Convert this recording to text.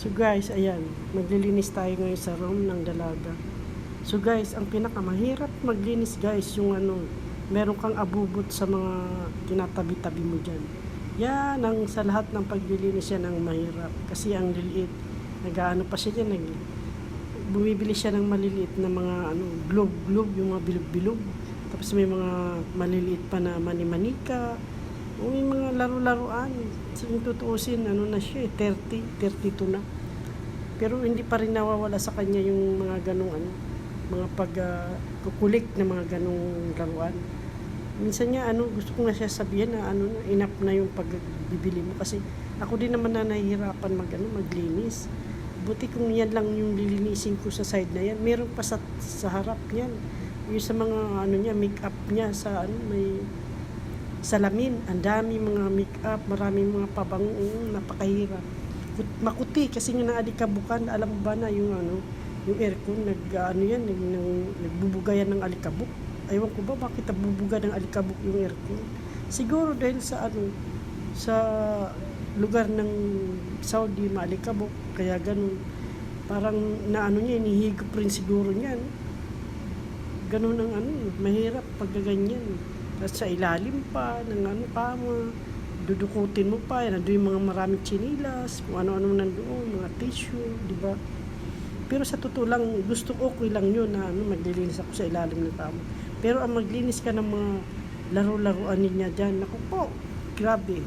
So guys, ayan, maglilinis tayo ngayon sa room ng dalaga. So guys, ang pinakamahirap maglinis guys, yung meron kang abubot sa mga tinatabi-tabi mo dyan. Yan, sa lahat ng paglilinis yan ang mahirap. Kasi ang liliit, nag-ano pa siya dyan, bumibili siya ng maliliit na mga globe, yung mga bilog-bilog. Tapos may mga maliliit pa na mani-manika. O may mga laro-laruan. So, yung tutuusin, na siya, 32 na. Pero hindi pa rin nawawala sa kanya yung mga ganong mga pagkukulik na mga ganong laruan. Minsan niya, gusto ko na siya sabihin na enough na yung pagbibili mo. Kasi ako din naman na nahihirapan maglinis. Buti kung yan lang yung lilinisin ko sa side na yan. Meron pa sa harap yan. Yung sa mga make-up niya sa may salamin. Ang dami mga make-up, maraming mga pabango, napakahirap. Makuti kasi nga naalikabukan, alam mo ba na yung yung aircon nagbubuga yan ng alikabok. Aywan ko ba bakit nabubuga ng alikabok yung aircon? Siguro dahil sa sa lugar ng Saudi maalikabok, kaya ganun. Parang niya, inihigop rin siguro niyan. Ganun ang mahirap pag ganyan. At sa ilalim pa ng kama, dudukutin mo pa, yan yung mga maraming chinilas, kung ano-ano nandoon, mga tissue, di ba? Pero sa totoo lang, gusto ko okay lang yun na maglilinis ako sa ilalim ng kama. Pero ang maglinis ka ng mga laro-laruan niya dyan, naku po, grabe.